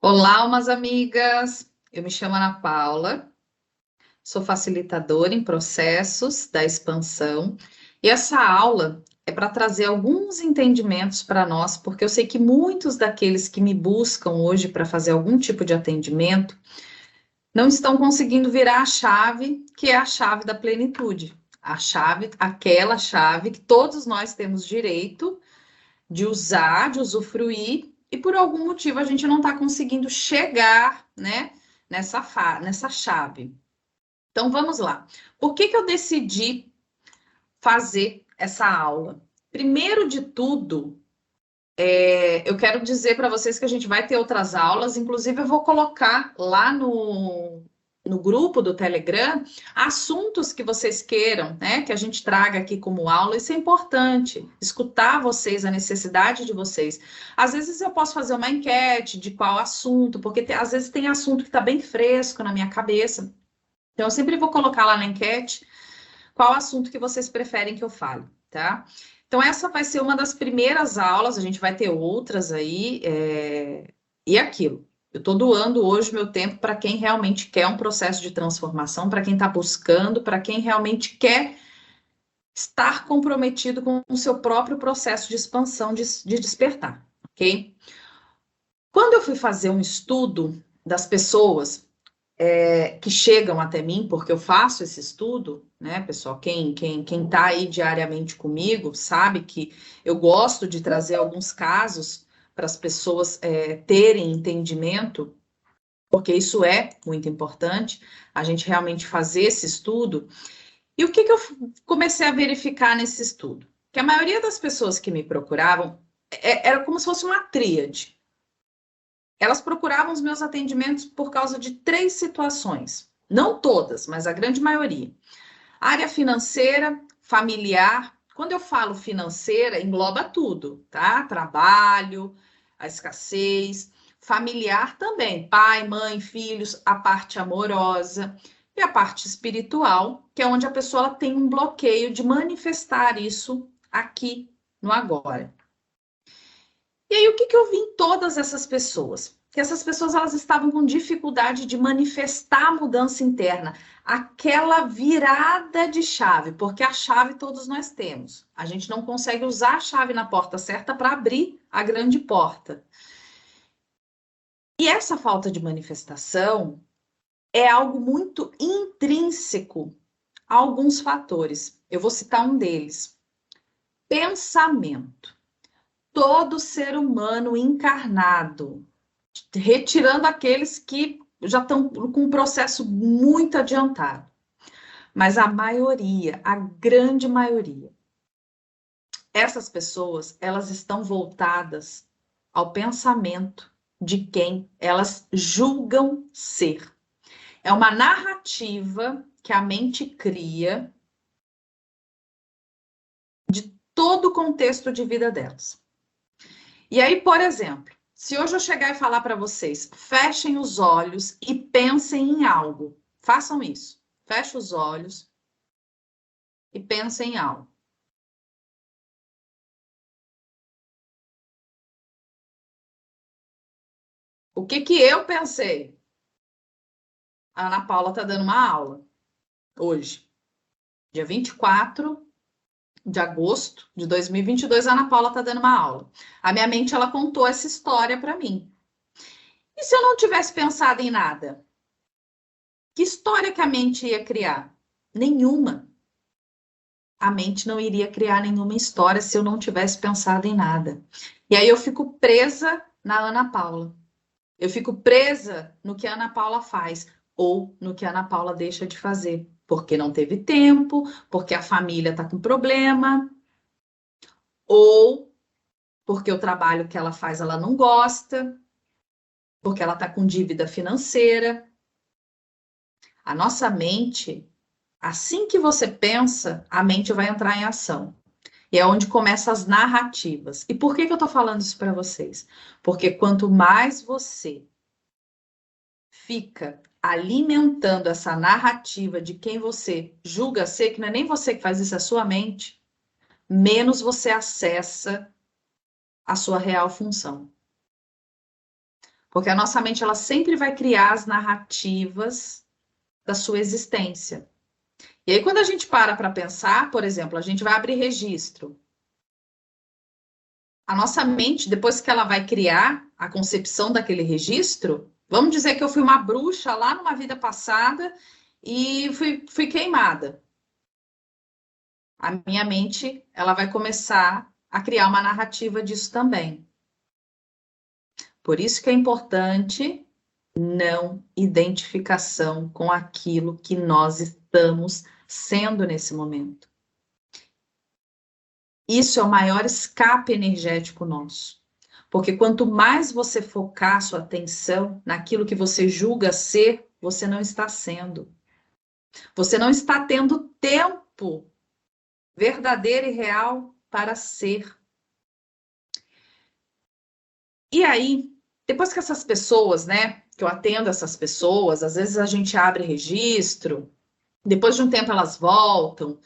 Olá, umas amigas. Eu me chamo Ana Paula, sou facilitadora em processos da expansão e essa aula é para trazer alguns entendimentos para nós, porque eu sei que muitos daqueles que me buscam hoje para fazer algum tipo de atendimento não estão conseguindo virar a chave, que é a chave da plenitude. A chave, aquela chave que todos nós temos direito de usar, de usufruir, e por algum motivo a gente não está conseguindo chegar, né, nessa chave. Então vamos lá. Por que eu decidi fazer essa aula? Primeiro de tudo, eu quero dizer para vocês que a gente vai ter outras aulas, inclusive eu vou colocar lá no grupo do Telegram assuntos que vocês queiram, né, que a gente traga aqui como aula. Isso é importante, escutar vocês, a necessidade de vocês. Às vezes eu posso fazer uma enquete de qual assunto, porque às vezes tem assunto que está bem fresco na minha cabeça. Então eu sempre vou colocar lá na enquete qual assunto que vocês preferem que eu fale, tá? Então, essa vai ser uma das primeiras aulas, a gente vai ter outras aí, e aquilo. Eu estou doando hoje meu tempo para quem realmente quer um processo de transformação, para quem está buscando, para quem realmente quer estar comprometido com o seu próprio processo de expansão, de despertar, ok? Quando eu fui fazer um estudo das pessoas que chegam até mim, porque eu faço esse estudo, né, pessoal? Quem tá aí diariamente comigo sabe que eu gosto de trazer alguns casos para as pessoas terem entendimento, porque isso é muito importante, a gente realmente fazer esse estudo. E o que eu comecei a verificar nesse estudo? Que a maioria das pessoas que me procuravam era como se fosse uma tríade. Elas procuravam os meus atendimentos por causa de três situações. Não todas, mas a grande maioria. Área financeira, familiar. Quando eu falo financeira, engloba tudo, tá? Trabalho, a escassez, familiar também, pai, mãe, filhos, a parte amorosa e a parte espiritual, que é onde a pessoa tem um bloqueio de manifestar isso aqui no agora. E aí, o que eu vi em todas essas pessoas? Que essas pessoas elas estavam com dificuldade de manifestar a mudança interna, aquela virada de chave, porque a chave todos nós temos. A gente não consegue usar a chave na porta certa para abrir a grande porta. E essa falta de manifestação é algo muito intrínseco a alguns fatores. Eu vou citar um deles: pensamento. Todo ser humano encarnado, retirando aqueles que já estão com um processo muito adiantado. Mas a maioria, a grande maioria, essas pessoas, elas estão voltadas ao pensamento de quem elas julgam ser. É uma narrativa que a mente cria de todo o contexto de vida delas. E aí, por exemplo, se hoje eu chegar e falar para vocês, fechem os olhos e pensem em algo. Façam isso. Feche os olhos e pensem em algo. O que que eu pensei? A Ana Paula está dando uma aula hoje, dia 24 de agosto de 2022, a Ana Paula está dando uma aula. A minha mente ela contou essa história para mim. E se eu não tivesse pensado em nada? Que história que a mente ia criar? Nenhuma. A mente não iria criar nenhuma história se eu não tivesse pensado em nada. E aí eu fico presa na Ana Paula. Eu fico presa no que a Ana Paula faz ou no que a Ana Paula deixa de fazer, porque não teve tempo, porque a família está com problema, ou porque o trabalho que ela faz ela não gosta, porque ela está com dívida financeira. A nossa mente, assim que você pensa, a mente vai entrar em ação. E é onde começam as narrativas. E por que eu estou falando isso para vocês? Porque quanto mais você fica alimentando essa narrativa de quem você julga ser, que não é nem você que faz isso, é a sua mente, menos você acessa a sua real função. Porque a nossa mente, ela sempre vai criar as narrativas da sua existência. E aí, quando a gente para pensar, por exemplo, a gente vai abrir registro. A nossa mente, depois que ela vai criar a concepção daquele registro, vamos dizer que eu fui uma bruxa lá numa vida passada e fui queimada. A minha mente, ela vai começar a criar uma narrativa disso também. Por isso que é importante não identificação com aquilo que nós estamos sendo nesse momento. Isso é o maior escape energético nosso. Porque quanto mais você focar sua atenção naquilo que você julga ser, você não está sendo. Você não está tendo tempo verdadeiro e real para ser. E aí, depois que essas pessoas, né, que eu atendo essas pessoas, às vezes a gente abre registro, depois de um tempo elas voltam,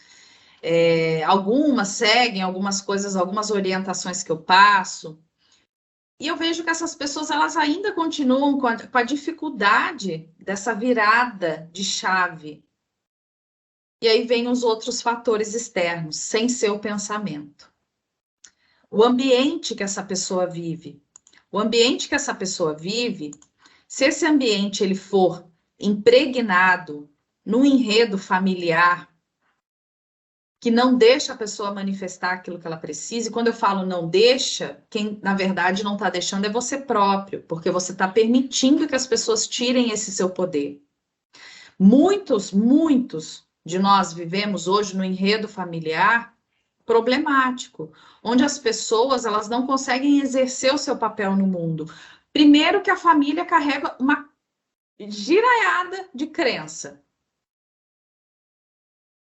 algumas seguem algumas coisas, algumas orientações que eu passo, e eu vejo que essas pessoas elas ainda continuam com a dificuldade dessa virada de chave. E aí vem os outros fatores externos, sem ser o pensamento. O ambiente que essa pessoa vive. O ambiente que essa pessoa vive, se esse ambiente ele for impregnado no enredo familiar, que não deixa a pessoa manifestar aquilo que ela precisa, e quando eu falo não deixa, quem na verdade não está deixando é você próprio, porque você está permitindo que as pessoas tirem esse seu poder. Muitos de nós vivemos hoje no enredo familiar problemático, onde as pessoas elas não conseguem exercer o seu papel no mundo. Primeiro que a família carrega uma giraiada de crença.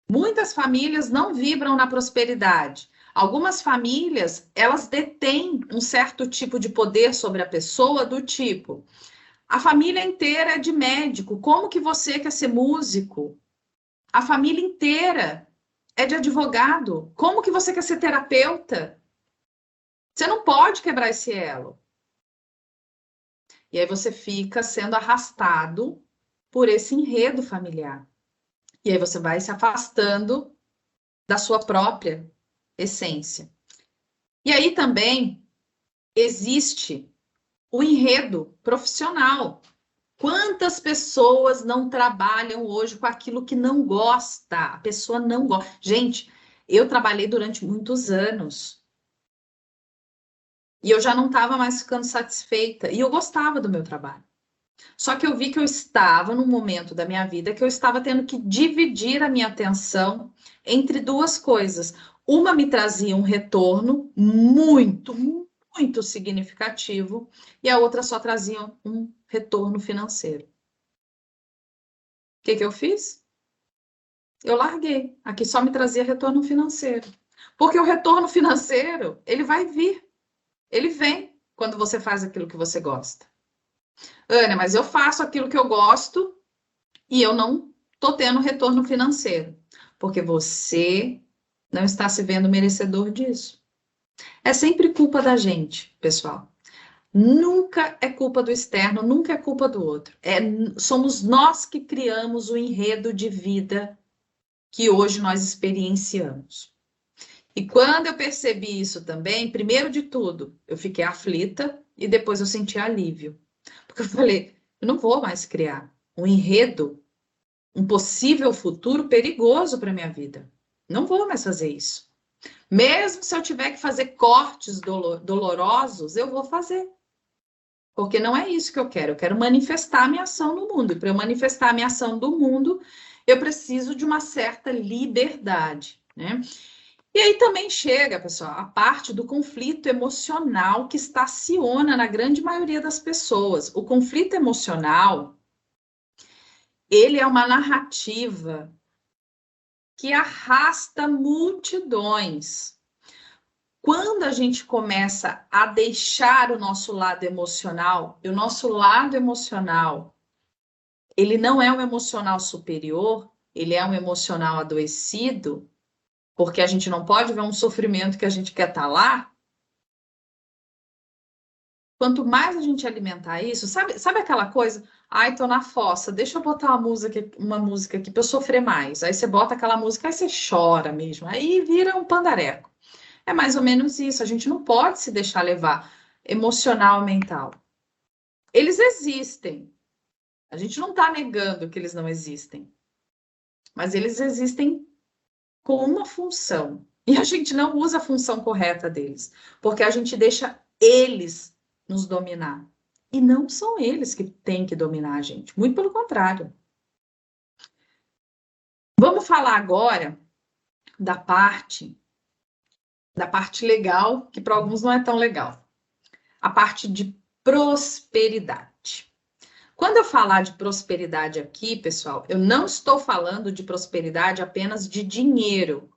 Muitas famílias não vibram na prosperidade. Algumas famílias, elas detêm um certo tipo de poder sobre a pessoa, do tipo, a família inteira é de médico, como que você quer ser músico? A família inteira é de advogado, como que você quer ser terapeuta? Você não pode quebrar esse elo. E aí você fica sendo arrastado por esse enredo familiar. E aí você vai se afastando da sua própria essência. E aí também existe o enredo profissional. Quantas pessoas não trabalham hoje com aquilo que não gosta? A pessoa não gosta. Gente, eu trabalhei durante muitos anos e eu já não estava mais ficando satisfeita e eu gostava do meu trabalho. Só que eu vi que eu estava num momento da minha vida que eu estava tendo que dividir a minha atenção entre duas coisas. Uma me trazia um retorno muito significativo e a outra só trazia um retorno financeiro. O que que eu fiz? Eu larguei. Aqui só me trazia retorno financeiro. Porque o retorno financeiro, ele vai vir. Ele vem quando você faz aquilo que você gosta. Ana, mas eu faço aquilo que eu gosto e eu não estou tendo retorno financeiro, porque você não está se vendo merecedor disso. É sempre culpa da gente, pessoal. Nunca é culpa do externo, nunca é culpa do outro. Somos nós que criamos o enredo de vida que hoje nós experienciamos. E quando eu percebi isso também, primeiro de tudo, eu fiquei aflita e depois eu senti alívio. Porque eu falei, eu não vou mais criar um enredo, um possível futuro perigoso para minha vida. Não vou mais fazer isso. Mesmo se eu tiver que fazer cortes dolorosos, eu vou fazer. Porque não é isso que eu quero. Eu quero manifestar a minha ação no mundo. E para eu manifestar a minha ação do mundo, eu preciso de uma certa liberdade, né? E aí também chega, pessoal, a parte do conflito emocional que estaciona na grande maioria das pessoas. O conflito emocional, ele é uma narrativa que arrasta multidões. Quando a gente começa a deixar o nosso lado emocional, e o nosso lado emocional, ele não é um emocional superior, ele é um emocional adoecido, porque a gente não pode ver um sofrimento que a gente quer estar lá. Quanto mais a gente alimentar isso, sabe aquela coisa? Ai, tô na fossa, deixa eu botar uma música aqui pra eu sofrer mais. Aí você bota aquela música, aí você chora mesmo. Aí vira um pandareco. É mais ou menos isso. A gente não pode se deixar levar emocional, mental. Eles existem. A gente não está negando que eles não existem. Mas eles existem com uma função. E a gente não usa a função correta deles. Porque a gente deixa eles nos dominar. E não são eles que têm que dominar a gente. Muito pelo contrário. Vamos falar agora da parte legal, que para alguns não é tão legal. A parte de prosperidade. Quando eu falar de prosperidade aqui, pessoal, eu não estou falando de prosperidade apenas de dinheiro.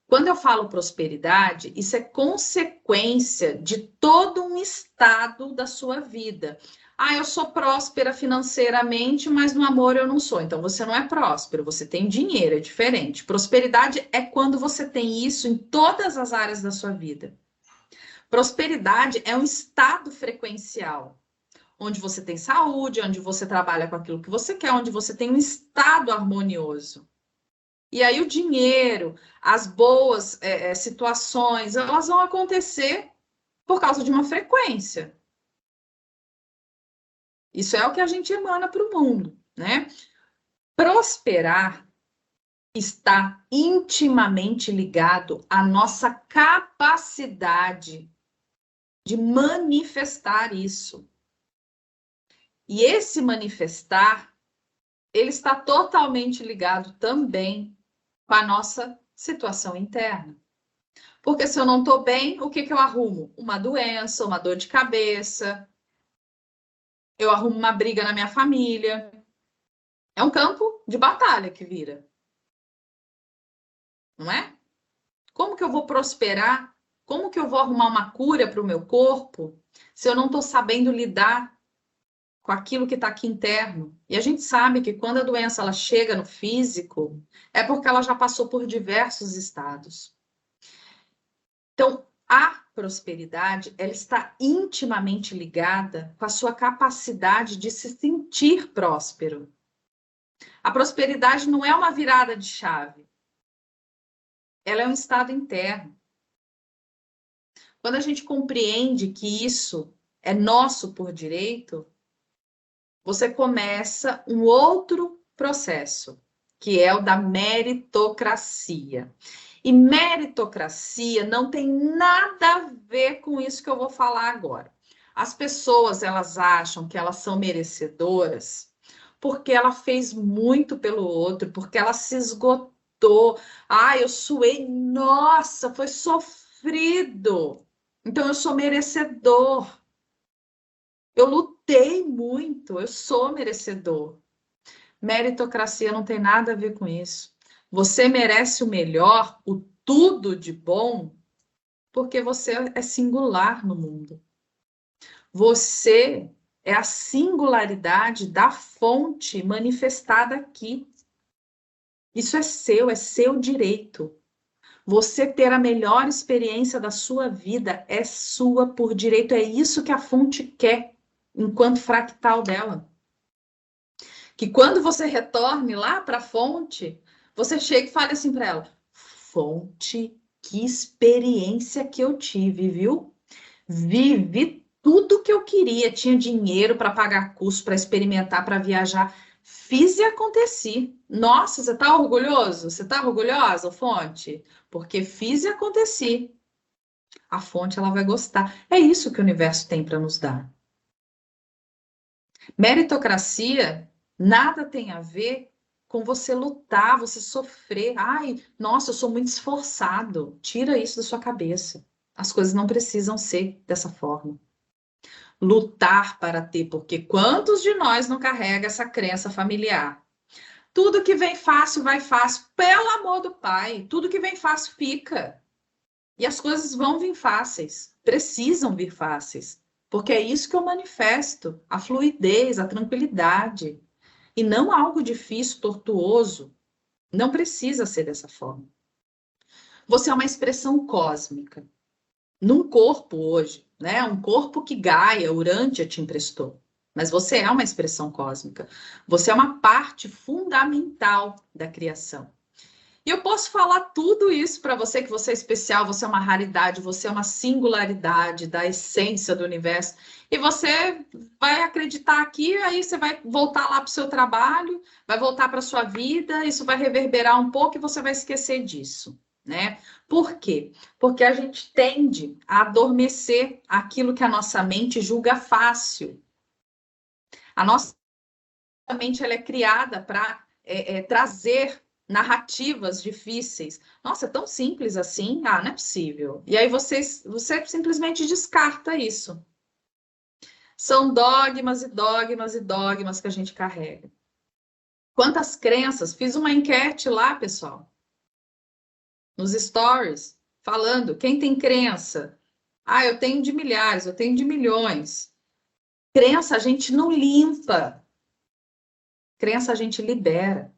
Quando eu falo prosperidade, isso é consequência de todo um estado da sua vida. Ah, eu sou próspera financeiramente, mas no amor eu não sou. Então você não é próspero, você tem dinheiro, é diferente. Prosperidade é quando você tem isso em todas as áreas da sua vida. Prosperidade é um estado frequencial, onde você tem saúde, onde você trabalha com aquilo que você quer, onde você tem um estado harmonioso. E aí o dinheiro, as boas situações, elas vão acontecer por causa de uma frequência. Isso é o que a gente emana para o mundo, né? Prosperar está intimamente ligado à nossa capacidade de manifestar isso. E esse manifestar, ele está totalmente ligado também com a nossa situação interna. Porque se eu não estou bem, o que eu arrumo? Uma doença, uma dor de cabeça, eu arrumo uma briga na minha família. É um campo de batalha que vira, não é? Como que eu vou prosperar? Como que eu vou arrumar uma cura para o meu corpo se eu não estou sabendo lidar com aquilo que está aqui interno? E a gente sabe que quando a doença ela chega no físico, é porque ela já passou por diversos estados. Então, a prosperidade, ela está intimamente ligada com a sua capacidade de se sentir próspero. A prosperidade não é uma virada de chave. Ela é um estado interno. Quando a gente compreende que isso é nosso por direito, você começa um outro processo, que é o da meritocracia. E meritocracia não tem nada a ver com isso que eu vou falar agora. As pessoas, elas acham que elas são merecedoras porque ela fez muito pelo outro, porque ela se esgotou. Ah, eu suei, nossa, foi sofrido. Então eu sou merecedor. Eu lutei muito, eu sou merecedor. Meritocracia não tem nada a ver com isso. Você merece o melhor, o tudo de bom, porque você é singular no mundo. Você é a singularidade da fonte manifestada aqui. Isso é seu direito. Você ter a melhor experiência da sua vida é sua por direito. É isso que a fonte quer, enquanto fractal dela. Que quando você retorne lá para a fonte, você chega e fale assim para ela: fonte, que experiência que eu tive, viu? Vivi tudo que eu queria, tinha dinheiro para pagar curso, para experimentar, para viajar. Fiz e aconteci. Nossa, você está orgulhoso? Você está orgulhosa, fonte? Porque fiz e aconteci. A fonte ela vai gostar. É isso que o universo tem para nos dar. Meritocracia nada tem a ver com você lutar, você sofrer. Ai, nossa, eu sou muito esforçado. Tira isso da sua cabeça. As coisas não precisam ser dessa forma. Lutar para ter, porque quantos de nós não carrega essa crença familiar? Tudo que vem fácil, vai fácil. Pelo amor do Pai, tudo que vem fácil fica. E as coisas vão vir fáceis, precisam vir fáceis. Porque é isso que eu manifesto, a fluidez, a tranquilidade. E não algo difícil, tortuoso. Não precisa ser dessa forma. Você é uma expressão cósmica. Num corpo hoje, né? Um corpo que Gaia, Urântia, te emprestou. Mas você é uma expressão cósmica. Você é uma parte fundamental da criação. E eu posso falar tudo isso para você, que você é especial, você é uma raridade, você é uma singularidade da essência do universo. E você vai acreditar aqui, aí você vai voltar lá para o seu trabalho, vai voltar para a sua vida, isso vai reverberar um pouco e você vai esquecer disso, né? Por quê? Porque a gente tende a adormecer aquilo que a nossa mente julga fácil. A nossa mente ela é criada para trazer narrativas difíceis. Nossa, é tão simples assim? Ah, não é possível. E aí você simplesmente descarta isso. São dogmas e dogmas e dogmas que a gente carrega. Quantas crenças? Fiz uma enquete lá, pessoal, nos stories, falando quem tem crença. Ah, eu tenho de milhares, eu tenho de milhões. Crença a gente não limpa. Crença a gente libera.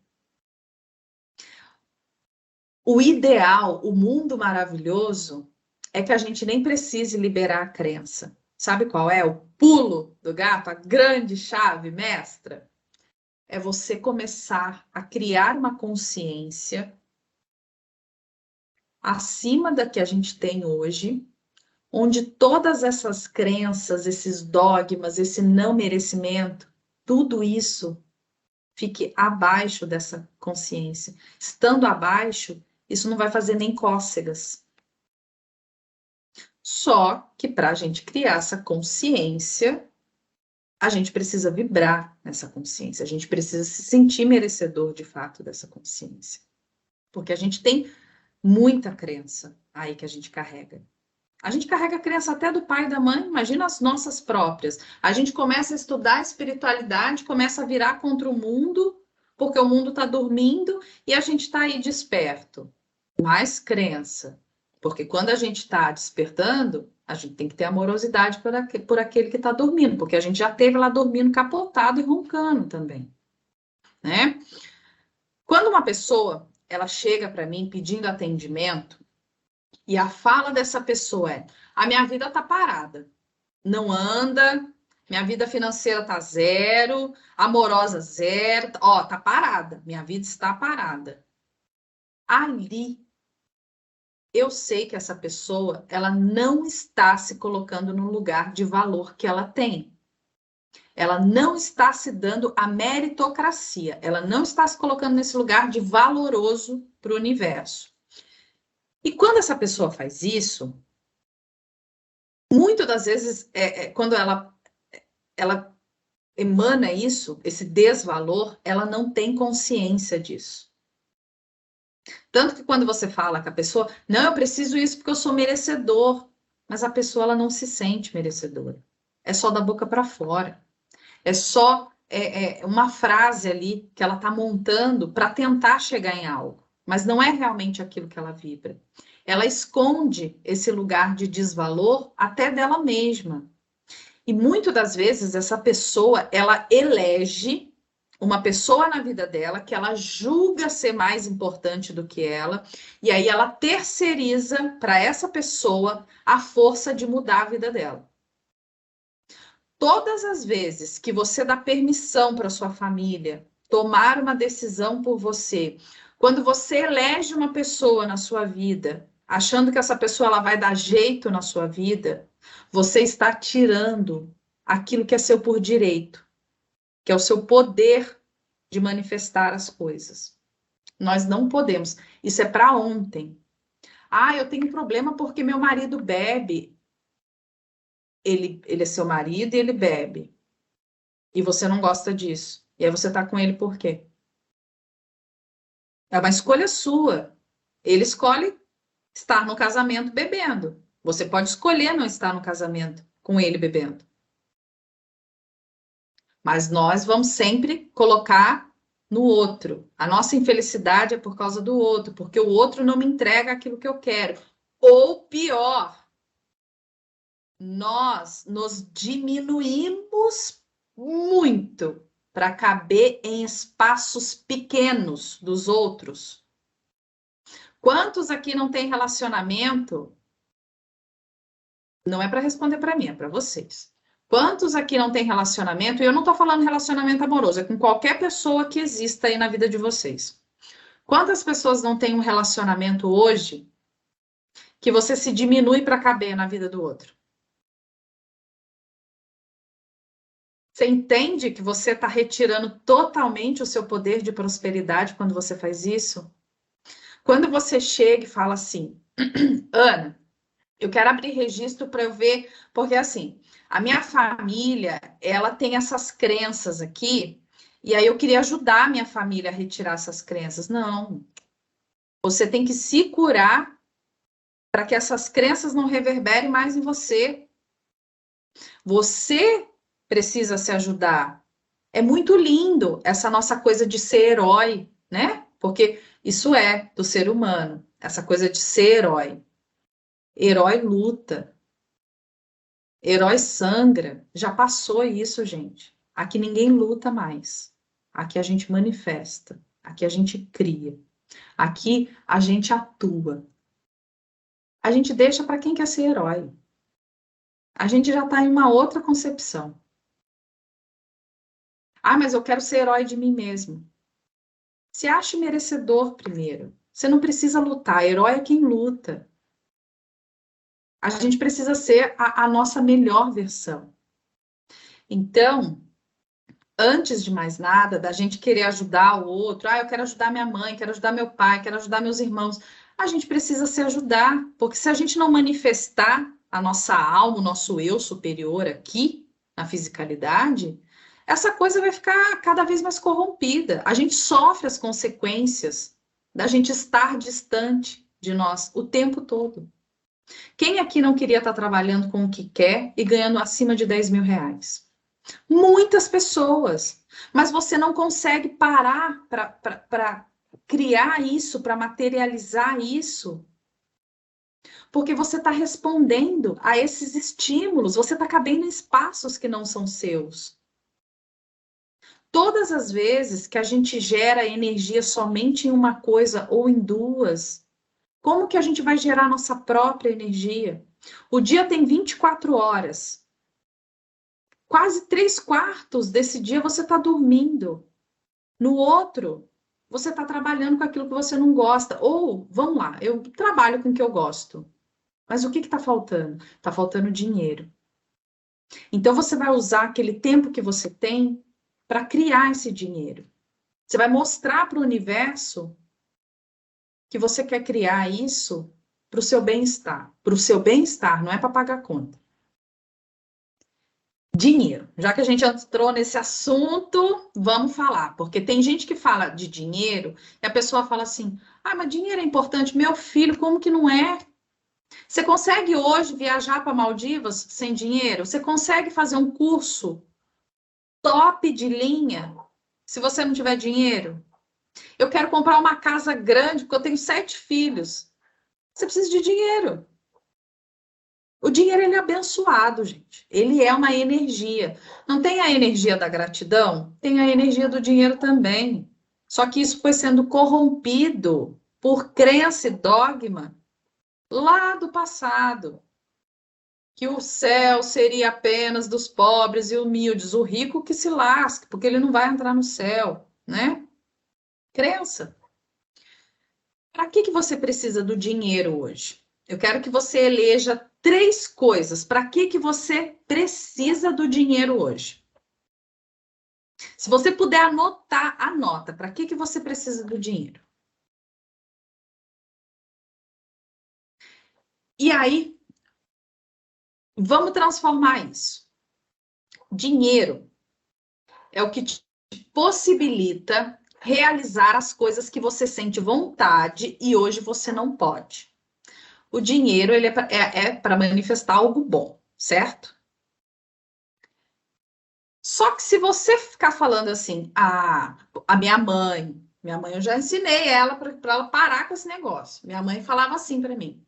O ideal, o mundo maravilhoso, é que a gente nem precise liberar a crença. Sabe qual é? O pulo do gato, a grande chave mestra? É você começar a criar uma consciência acima da que a gente tem hoje, onde todas essas crenças, esses dogmas, esse não merecimento, tudo isso fique abaixo dessa consciência. Estando abaixo, isso não vai fazer nem cócegas. Só que para a gente criar essa consciência, a gente precisa vibrar nessa consciência, a gente precisa se sentir merecedor de fato dessa consciência. Porque a gente tem muita crença aí que a gente carrega. A gente carrega a crença até do pai e da mãe, imagina as nossas próprias. A gente começa a estudar a espiritualidade, começa a virar contra o mundo, porque o mundo está dormindo e a gente está aí desperto. Mais crença. Porque quando a gente está despertando, a gente tem que ter amorosidade por aquele que está dormindo, porque a gente já teve lá dormindo capotado e roncando também, né? Quando uma pessoa ela chega para mim pedindo atendimento e a fala dessa pessoa é: a minha vida está parada, não anda, minha vida financeira tá zero, amorosa zero, ó, tá parada, minha vida está parada. Ali eu sei que essa pessoa, ela não está se colocando no lugar de valor que ela tem. Ela não está se dando a meritocracia. Ela não está se colocando nesse lugar de valoroso para o universo. E quando essa pessoa faz isso, muitas das vezes, quando ela emana isso, esse desvalor, ela não tem consciência disso. Tanto que quando você fala com a pessoa, não, eu preciso isso porque eu sou merecedor, mas a pessoa ela não se sente merecedora. É só da boca para fora. É só uma frase ali que ela está montando para tentar chegar em algo, mas não é realmente aquilo que ela vibra. Ela esconde esse lugar de desvalor até dela mesma. E muitas das vezes essa pessoa, ela elege uma pessoa na vida dela que ela julga ser mais importante do que ela, e aí ela terceiriza para essa pessoa a força de mudar a vida dela. Todas as vezes que você dá permissão para sua família tomar uma decisão por você, quando você elege uma pessoa na sua vida, achando que essa pessoa ela vai dar jeito na sua vida, você está tirando aquilo que é seu por direito, que é o seu poder de manifestar as coisas. Nós não podemos. Isso é para ontem. Ah, eu tenho problema porque meu marido bebe. Ele é seu marido e ele bebe. E você não gosta disso. E aí você tá com ele por quê? É uma escolha sua. Ele escolhe estar no casamento bebendo. Você pode escolher não estar no casamento com ele bebendo. Mas nós vamos sempre colocar no outro. A nossa infelicidade é por causa do outro, porque o outro não me entrega aquilo que eu quero. Ou pior, nós nos diminuímos muito para caber em espaços pequenos dos outros. Quantos aqui não têm relacionamento Não é para responder para mim, é para vocês. Quantos aqui não têm relacionamento? E eu não estou falando relacionamento amoroso, é com qualquer pessoa que exista aí na vida de vocês. Quantas pessoas não têm um relacionamento hoje que você se diminui para caber na vida do outro? Você entende que você está retirando totalmente o seu poder de prosperidade quando você faz isso? Quando você chega e fala assim, Ana, eu quero abrir registro para eu ver, porque assim, a minha família, ela tem essas crenças aqui, e aí eu queria ajudar a minha família a retirar essas crenças. Não, você tem que se curar para que essas crenças não reverberem mais em você. Você precisa se ajudar. É muito lindo essa nossa coisa de ser herói, né? Porque isso é do ser humano, essa coisa de ser herói. Herói luta, herói sangra. Já passou isso, gente. Aqui ninguém luta mais. Aqui a gente manifesta, aqui a gente cria, aqui a gente atua. A gente deixa para quem quer ser herói. A gente já está em uma outra concepção. Ah, mas eu quero ser herói de mim mesmo. Se ache merecedor primeiro. Você não precisa lutar. Herói é quem luta. A gente precisa ser a nossa melhor versão. Então, antes de mais nada, da gente querer ajudar o outro, eu quero ajudar minha mãe, quero ajudar meu pai, quero ajudar meus irmãos, a gente precisa se ajudar, porque se a gente não manifestar a nossa alma, o nosso eu superior aqui, na fisicalidade, essa coisa vai ficar cada vez mais corrompida. A gente sofre as consequências da gente estar distante de nós o tempo todo. Quem aqui não queria estar trabalhando com o que quer e ganhando acima de 10 mil reais? Muitas pessoas. Mas você não consegue parar para criar isso, para materializar isso, porque você está respondendo a esses estímulos, você está cabendo em espaços que não são seus. Todas as vezes que a gente gera energia somente em uma coisa ou em duas, como que a gente vai gerar nossa própria energia? O dia tem 24 horas. Quase 3/4 desse dia você está dormindo. No outro, você está trabalhando com aquilo que você não gosta. Ou, vamos lá, eu trabalho com o que eu gosto. Mas o que está faltando? Está faltando dinheiro. Então você vai usar aquele tempo que você tem para criar esse dinheiro. Você vai mostrar para o universo que você quer criar isso para o seu bem-estar. Para o seu bem-estar, não é para pagar conta. Dinheiro. Já que a gente entrou nesse assunto, vamos falar. Porque tem gente que fala de dinheiro e a pessoa fala assim: ah, mas dinheiro é importante. Meu filho, como que não é? Você consegue hoje viajar para Maldivas sem dinheiro? Você consegue fazer um curso top de linha se você não tiver dinheiro? Eu quero comprar uma casa grande porque eu tenho 7 filhos. Você precisa de dinheiro. O dinheiro ele é abençoado, gente. Ele é uma energia. Não tem a energia da gratidão? Tem a energia do dinheiro também. Só que isso foi sendo corrompido por crença e dogma lá do passado. Que o céu seria apenas dos pobres e humildes, o rico que se lasque, porque ele não vai entrar no céu, né? Crença. Para que você precisa do dinheiro hoje? Eu quero que você eleja 3 coisas. Para que você precisa do dinheiro hoje? Se você puder anotar, anota. Para que você precisa do dinheiro? E aí, vamos transformar isso. Dinheiro é o que te possibilita realizar as coisas que você sente vontade e hoje você não pode. O dinheiro ele é para manifestar algo bom, certo? Só que se você ficar falando assim, a minha mãe eu já ensinei ela para ela parar com esse negócio. Minha mãe falava assim para mim: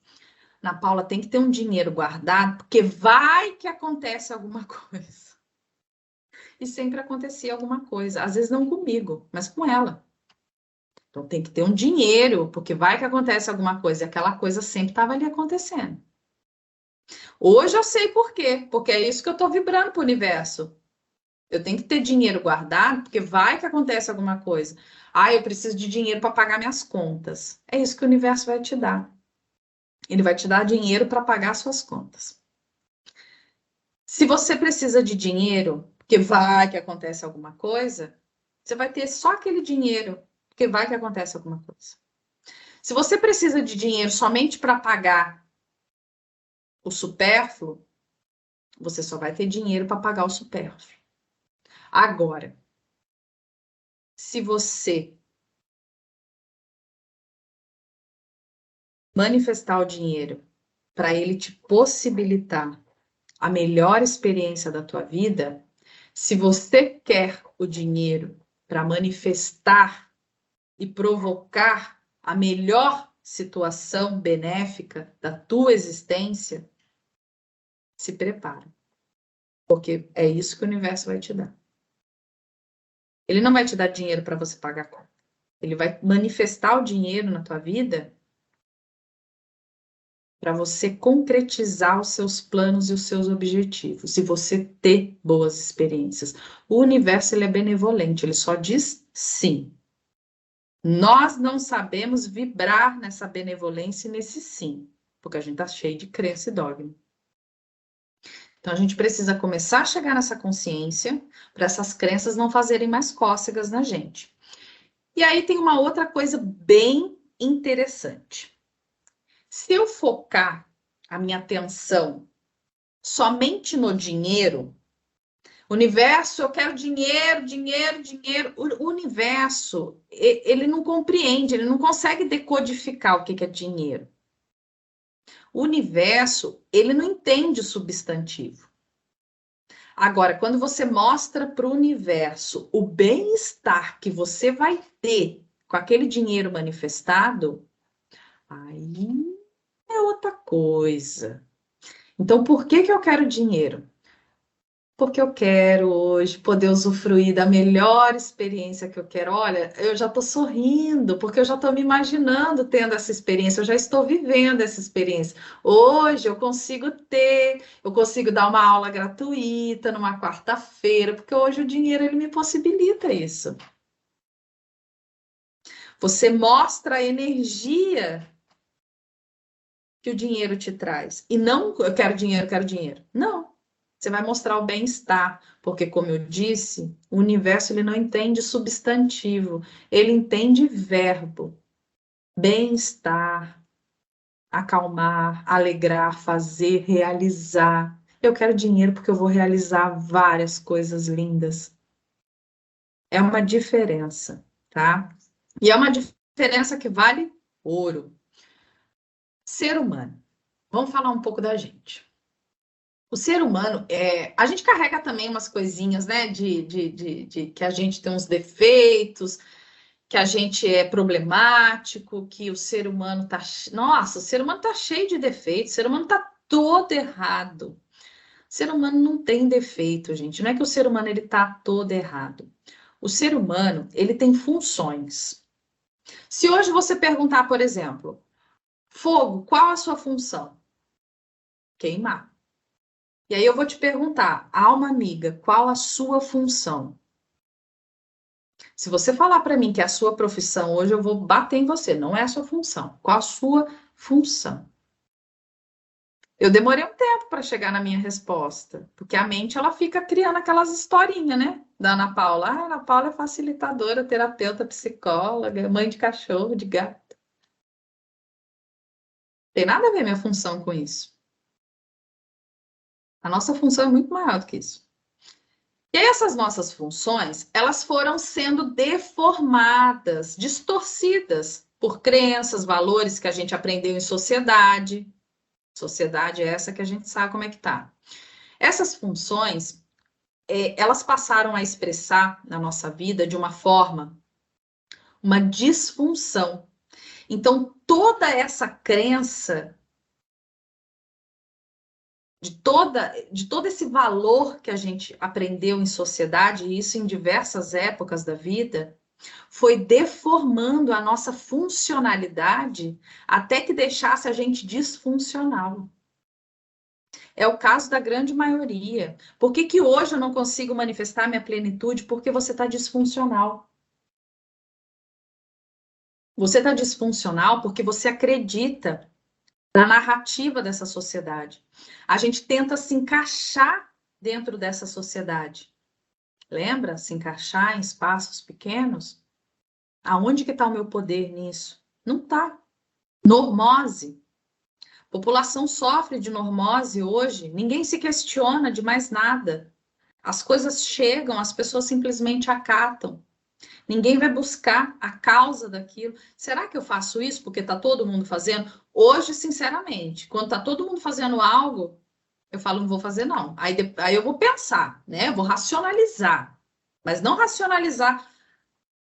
Na Paula tem que ter um dinheiro guardado, porque vai que acontece alguma coisa. E sempre acontecia alguma coisa, às vezes não comigo, mas com ela. Então tem que ter um dinheiro, porque vai que acontece alguma coisa, e aquela coisa sempre estava ali acontecendo. Hoje eu sei por quê, porque é isso que eu estou vibrando para o universo. Eu tenho que ter dinheiro guardado, porque vai que acontece alguma coisa. Ah, eu preciso de dinheiro para pagar minhas contas. É isso que o universo vai te dar. Ele vai te dar dinheiro para pagar suas contas. Se você precisa de dinheiro, porque vai que acontece alguma coisa, você vai ter só aquele dinheiro, porque vai que acontece alguma coisa. Se você precisa de dinheiro somente para pagar o supérfluo, você só vai ter dinheiro para pagar o supérfluo. Agora, se você manifestar o dinheiro para ele te possibilitar a melhor experiência da tua vida, se você quer o dinheiro para manifestar e provocar a melhor situação benéfica da tua existência, se prepara, porque é isso que o universo vai te dar. Ele não vai te dar dinheiro para você pagar a conta. Ele vai manifestar o dinheiro na tua vida para você concretizar os seus planos e os seus objetivos, e você ter boas experiências. O universo ele é benevolente, ele só diz sim. Nós não sabemos vibrar nessa benevolência e nesse sim, porque a gente está cheio de crença e dogma. Então a gente precisa começar a chegar nessa consciência para essas crenças não fazerem mais cócegas na gente. E aí tem uma outra coisa bem interessante. Se eu focar a minha atenção somente no dinheiro, universo, eu quero dinheiro, dinheiro, dinheiro. O universo, ele não compreende, ele não consegue decodificar o que é dinheiro. O universo, ele não entende substantivo. Agora, quando você mostra para o universo o bem-estar que você vai ter com aquele dinheiro manifestado, aí é outra coisa. Então, por que que eu quero dinheiro? Porque eu quero hoje poder usufruir da melhor experiência que eu quero. Olha, eu já estou sorrindo, porque eu já estou me imaginando tendo essa experiência, eu já estou vivendo essa experiência. Hoje eu consigo dar uma aula gratuita numa quarta-feira, porque hoje o dinheiro ele me possibilita isso. Você mostra a energia que o dinheiro te traz. E não, eu quero dinheiro, eu quero dinheiro. Não. Você vai mostrar o bem-estar, porque, como eu disse, o universo ele não entende substantivo, ele entende verbo. Bem-estar, acalmar, alegrar, fazer, realizar. Eu quero dinheiro porque eu vou realizar várias coisas lindas. É uma diferença, tá? E é uma diferença que vale ouro. Ser humano. Vamos falar um pouco da gente. O ser humano, a gente carrega também umas coisinhas, né? De que a gente tem uns defeitos, que a gente é problemático, que o ser humano tá. Nossa, o ser humano tá cheio de defeitos, o ser humano tá todo errado. O ser humano não tem defeito, gente. Não é que o ser humano ele tá todo errado. O ser humano, ele tem funções. Se hoje você perguntar, por exemplo, fogo, qual a sua função? Queimar. E aí eu vou te perguntar, alma amiga, qual a sua função? Se você falar para mim que é a sua profissão hoje, eu vou bater em você. Não é a sua função. Qual a sua função? Eu demorei um tempo para chegar na minha resposta, porque a mente ela fica criando aquelas historinhas, né? Da Ana Paula. Ah, a Ana Paula é facilitadora, terapeuta, psicóloga, mãe de cachorro, de gato. Tem nada a ver minha função com isso. A nossa função é muito maior do que isso. E aí essas nossas funções, elas foram sendo deformadas, distorcidas por crenças, valores que a gente aprendeu em sociedade. Sociedade é essa que a gente sabe como é que tá. Essas funções, elas passaram a expressar na nossa vida de uma forma, uma disfunção. Então, toda essa crença de todo esse valor que a gente aprendeu em sociedade, e isso em diversas épocas da vida, foi deformando a nossa funcionalidade até que deixasse a gente disfuncional. É o caso da grande maioria. Por que que hoje eu não consigo manifestar minha plenitude? Porque você está disfuncional. Você está disfuncional porque você acredita na narrativa dessa sociedade. A gente tenta se encaixar dentro dessa sociedade. Lembra? Se encaixar em espaços pequenos? Aonde que está o meu poder nisso? Não está. Normose. População sofre de normose hoje. Ninguém se questiona de mais nada. As coisas chegam, as pessoas simplesmente acatam. Ninguém vai buscar a causa daquilo. Será que eu faço isso porque está todo mundo fazendo? Hoje, sinceramente, quando está todo mundo fazendo algo, eu falo, não vou fazer, não. Aí eu vou pensar, né? Eu vou racionalizar. Mas não racionalizar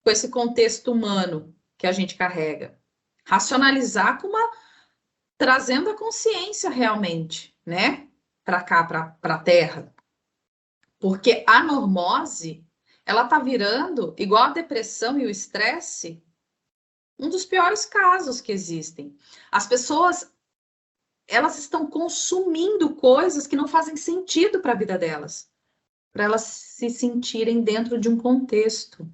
com esse contexto humano que a gente carrega. Racionalizar com uma trazendo a consciência realmente, né? Para cá, para a Terra. Porque a normose, ela tá virando, igual a depressão e o estresse, um dos piores casos que existem. As pessoas, elas estão consumindo coisas que não fazem sentido para a vida delas, para elas se sentirem dentro de um contexto.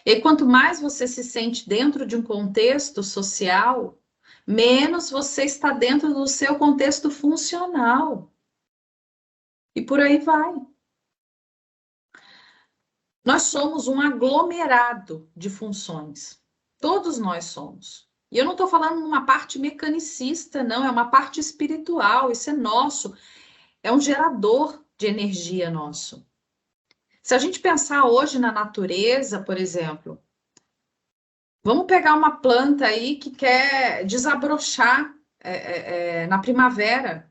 E quanto mais você se sente dentro de um contexto social, menos você está dentro do seu contexto funcional. E por aí vai. Nós somos um aglomerado de funções. Todos nós somos. E eu não estou falando numa parte mecanicista, não, é uma parte espiritual, isso é nosso, é um gerador de energia nosso. Se a gente pensar hoje na natureza, por exemplo, vamos pegar uma planta aí que quer desabrochar na primavera.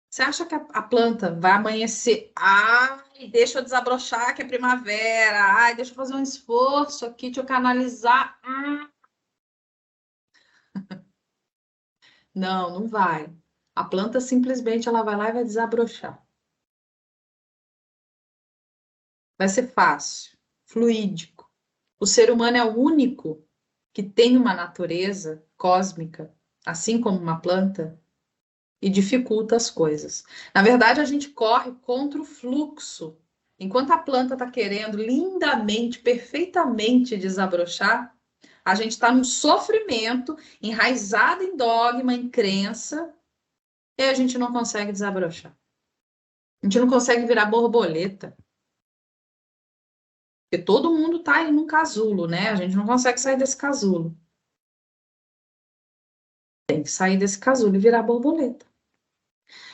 Você acha que a planta vai amanhecer? Ai, deixa eu desabrochar que é primavera. Ai, deixa eu fazer um esforço aqui, deixa eu canalizar. Não, não vai. A planta simplesmente ela vai lá e vai desabrochar. Vai ser fácil, fluídico. O ser humano é o único que tem uma natureza cósmica, assim como uma planta, e dificulta as coisas. Na verdade, a gente corre contra o fluxo. Enquanto a planta está querendo lindamente, perfeitamente desabrochar, a gente está num sofrimento, enraizado em dogma, em crença, e a gente não consegue desabrochar. A gente não consegue virar borboleta. Porque todo mundo está aí num casulo, né? A gente não consegue sair desse casulo. Tem que sair desse casulo e virar borboleta.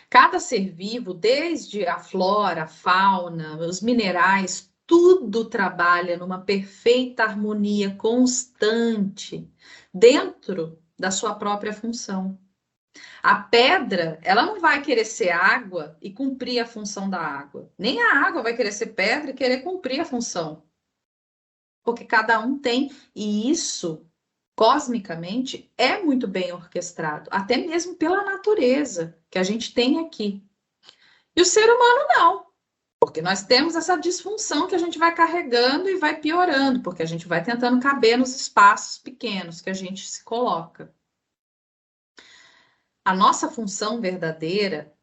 Cada ser vivo, desde a flora, a fauna, os minerais, tudo trabalha numa perfeita harmonia constante dentro da sua própria função. A pedra, ela não vai querer ser água e cumprir a função da água. Nem a água vai querer ser pedra e querer cumprir a função. Porque cada um tem, e isso cosmicamente é muito bem orquestrado, até mesmo pela natureza que a gente tem aqui. E o ser humano não, porque nós temos essa disfunção que a gente vai carregando e vai piorando, porque a gente vai tentando caber nos espaços pequenos que a gente se coloca. A nossa função verdadeira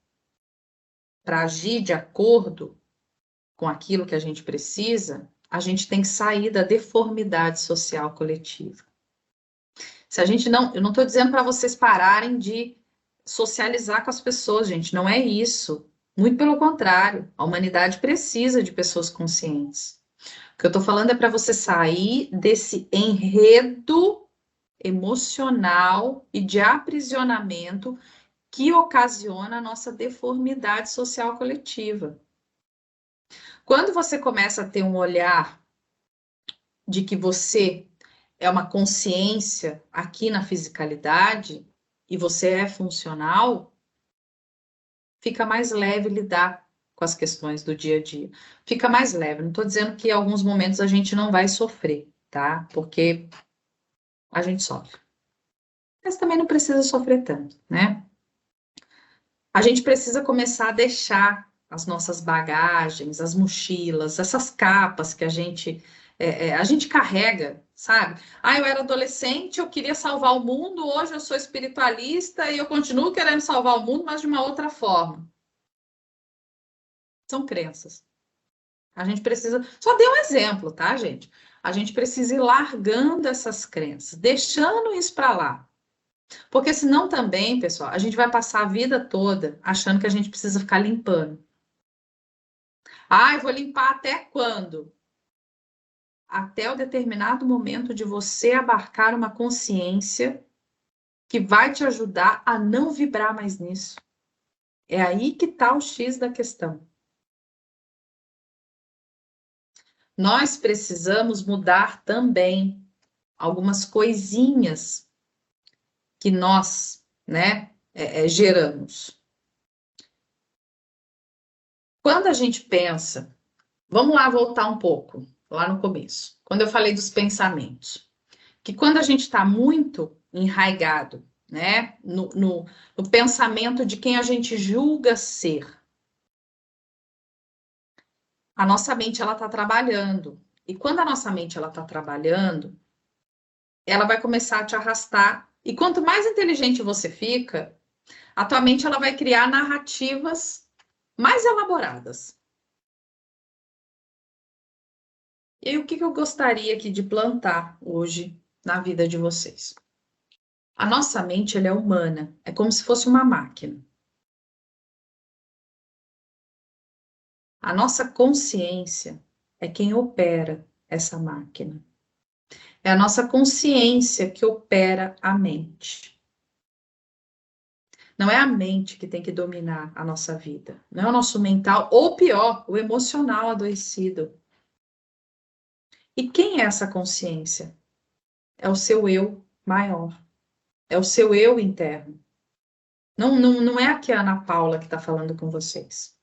para agir de acordo com aquilo que a gente precisa, a gente tem que sair da deformidade social coletiva. Se a gente não, eu não estou dizendo para vocês pararem de socializar com as pessoas, gente, não é isso. Muito pelo contrário, a humanidade precisa de pessoas conscientes. O que eu estou falando é para você sair desse enredo emocional e de aprisionamento que ocasiona a nossa deformidade social coletiva. Quando você começa a ter um olhar de que você é uma consciência aqui na fisicalidade e você é funcional, fica mais leve lidar com as questões do dia a dia. Fica mais leve. Não estou dizendo que em alguns momentos a gente não vai sofrer, tá? Porque a gente sofre. Mas também não precisa sofrer tanto, né? A gente precisa começar a deixar as nossas bagagens, as mochilas, essas capas que a gente carrega, sabe? Ah, eu era adolescente, eu queria salvar o mundo, hoje eu sou espiritualista e eu continuo querendo salvar o mundo, mas de uma outra forma. São crenças. A gente precisa. Só dei um exemplo, tá, gente? A gente precisa ir largando essas crenças, deixando isso para lá. Porque senão também, pessoal, a gente vai passar a vida toda achando que a gente precisa ficar limpando. Ah, eu vou limpar até quando? Até o determinado momento de você abarcar uma consciência que vai te ajudar a não vibrar mais nisso. É aí que está o X da questão. Nós precisamos mudar também algumas coisinhas que nós, né, geramos. Quando a gente pensa, vamos lá voltar um pouco, lá no começo, quando eu falei dos pensamentos, que quando a gente está muito enraigado, né, no pensamento de quem a gente julga ser, a nossa mente ela está trabalhando. E quando a nossa mente ela está trabalhando, ela vai começar a te arrastar. E quanto mais inteligente você fica, a tua mente ela vai criar narrativas mais elaboradas. E aí, o que eu gostaria aqui de plantar hoje na vida de vocês? A nossa mente ela é humana, é como se fosse uma máquina. A nossa consciência é quem opera essa máquina. É a nossa consciência que opera a mente. Não é a mente que tem que dominar a nossa vida. Não é o nosso mental, ou pior, o emocional adoecido. E quem é essa consciência? É o seu eu maior. É o seu eu interno. Não é aqui a Ana Paula que está falando com vocês.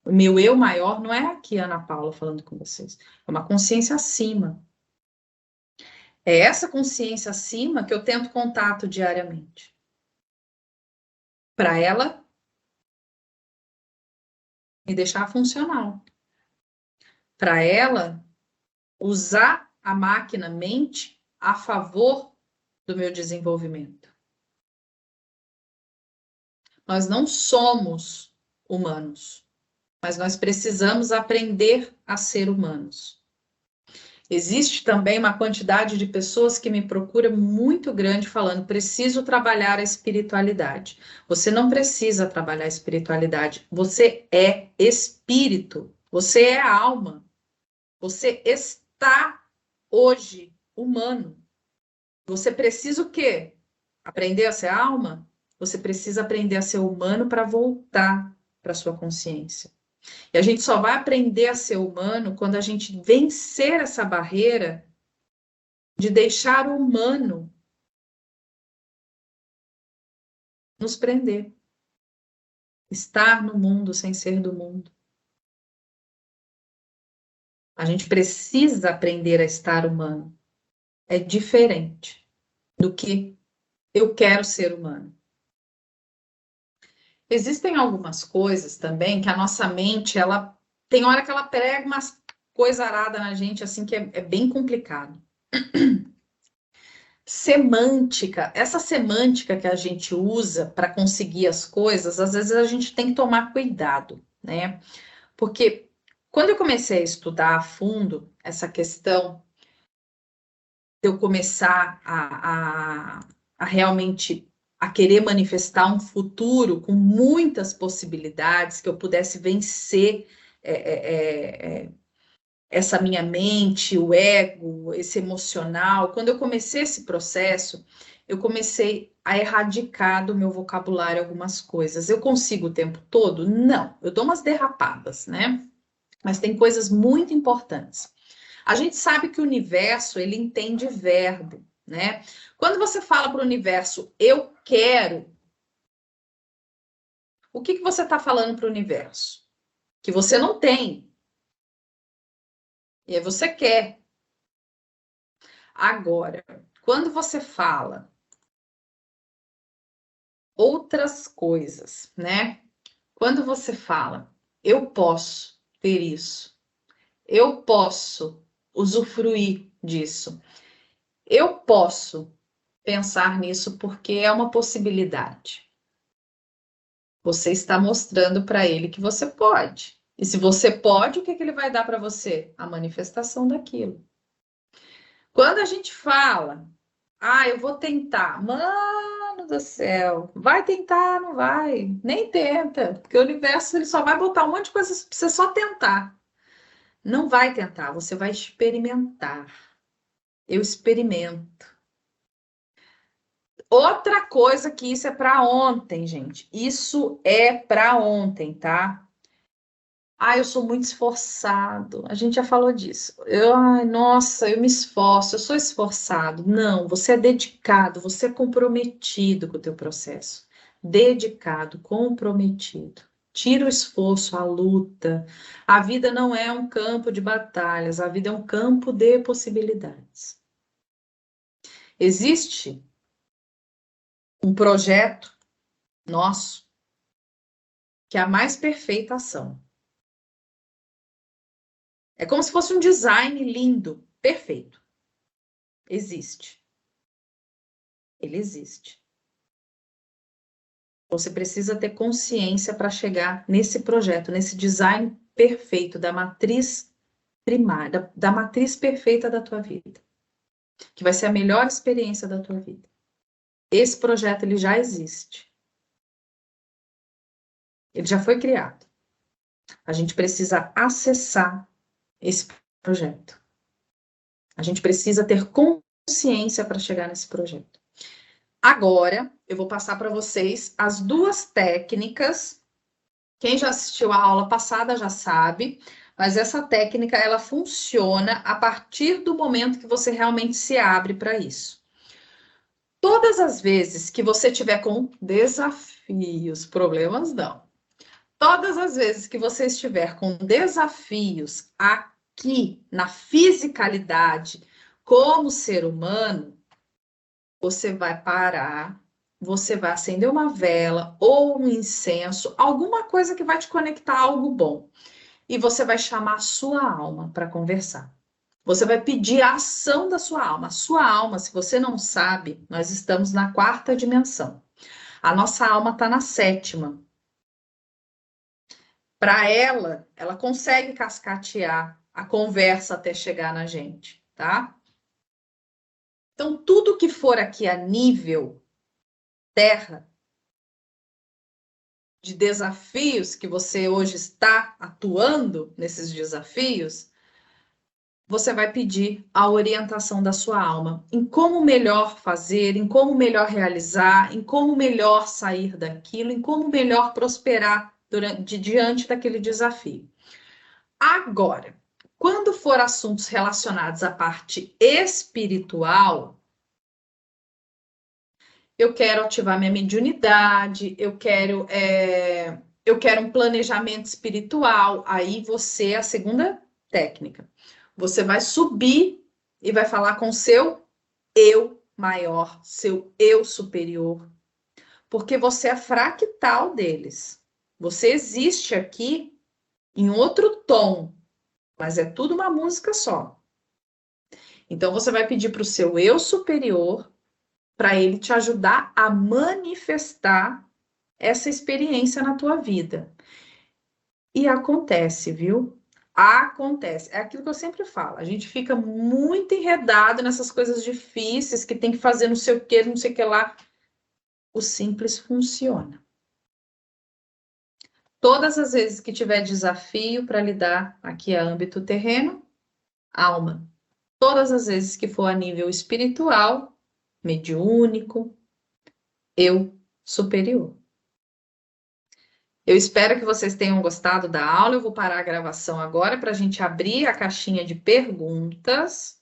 O meu eu maior não é aqui a Ana Paula falando com vocês. É uma consciência acima. É essa consciência acima que eu tento contato diariamente. Para ela me deixar funcional. Para ela usar a máquina mente a favor do meu desenvolvimento. Nós não somos humanos, mas nós precisamos aprender a ser humanos. Existe também uma quantidade de pessoas que me procuram muito grande falando, preciso trabalhar a espiritualidade. Você não precisa trabalhar a espiritualidade, você é espírito, você é alma. Você está hoje humano. Você precisa o quê? Aprender a ser alma? Você precisa aprender a ser humano para voltar para sua consciência. E a gente só vai aprender a ser humano quando a gente vencer essa barreira de deixar o humano nos prender. Estar no mundo sem ser do mundo. A gente precisa aprender a estar humano. É diferente do que eu quero ser humano. Existem algumas coisas também que a nossa mente, ela tem hora que ela prega umas coisa arada na gente, assim, que é bem complicado. Semântica, essa semântica que a gente usa para conseguir as coisas, às vezes a gente tem que tomar cuidado, né? Porque quando eu comecei a estudar a fundo essa questão de eu começar a realmente a querer manifestar um futuro com muitas possibilidades, que eu pudesse vencer é, essa minha mente, o ego, esse emocional. Quando eu comecei esse processo, eu comecei a erradicar do meu vocabulário algumas coisas. Eu consigo o tempo todo? Não, eu dou umas derrapadas, né? Mas tem coisas muito importantes. A gente sabe que o universo, ele entende verbo, né? Quando você fala para o universo, eu quero, o que você está falando para o universo? Que você não tem. E aí você quer. Agora, quando você fala outras coisas, né? Quando você fala, eu posso ter isso, eu posso usufruir disso, eu posso pensar nisso porque é uma possibilidade. Você está mostrando para ele que você pode. E se você pode, o que que ele vai dar para você? A manifestação daquilo. Quando a gente fala, eu vou tentar, mano do céu, vai tentar, não vai, nem tenta, porque o universo ele só vai botar um monte de coisas para você só tentar. Não vai tentar, você vai experimentar. Eu experimento. Outra coisa que isso é para ontem, gente. Isso é para ontem, tá? Eu sou muito esforçado. A gente já falou disso. Nossa, eu me esforço, eu sou esforçado. Não, você é dedicado, você é comprometido com o teu processo. Dedicado, comprometido. Tira o esforço, a luta. A vida não é um campo de batalhas, a vida é um campo de possibilidades. Existe um projeto nosso que é a mais perfeita ação. É como se fosse um design lindo, perfeito. Existe. Ele existe. Você precisa ter consciência para chegar nesse projeto, nesse design perfeito da matriz primária, da matriz perfeita da tua vida, que vai ser a melhor experiência da tua vida. Esse projeto ele já existe. Ele já foi criado. A gente precisa acessar esse projeto. A gente precisa ter consciência para chegar nesse projeto. Agora, eu vou passar para vocês as duas técnicas. Quem já assistiu a aula passada já sabe, mas essa técnica ela funciona a partir do momento que você realmente se abre para isso. Todas as vezes que você tiver com desafios, problemas não. Todas as vezes que você estiver com desafios aqui na fisicalidade, como ser humano, você vai parar, você vai acender uma vela ou um incenso, alguma coisa que vai te conectar a algo bom. E você vai chamar a sua alma para conversar. Você vai pedir a ação da sua alma. A sua alma, se você não sabe, nós estamos na quarta dimensão. A nossa alma está na sétima. Para ela consegue cascatear a conversa até chegar na gente, tá? Então, tudo que for aqui a nível terra, de desafios que você hoje está atuando nesses desafios, você vai pedir a orientação da sua alma em como melhor fazer, em como melhor realizar, em como melhor sair daquilo, em como melhor prosperar diante daquele desafio. Agora, quando for assuntos relacionados à parte espiritual, eu quero ativar minha mediunidade, eu quero um planejamento espiritual. Aí você, a segunda técnica, você vai subir e vai falar com o seu eu maior, seu eu superior, porque você é fractal deles. Você existe aqui em outro tom, mas é tudo uma música só. Então você vai pedir para o seu eu superior para ele te ajudar a manifestar essa experiência na tua vida. E acontece, viu? Acontece. É aquilo que eu sempre falo. A gente fica muito enredado nessas coisas difíceis que tem que fazer não sei o que, não sei o que lá. O simples funciona. Todas as vezes que tiver desafio para lidar aqui a âmbito terreno, alma. Todas as vezes que for a nível espiritual, mediúnico, eu superior. Eu espero que vocês tenham gostado da aula. Eu vou parar a gravação agora para a gente abrir a caixinha de perguntas.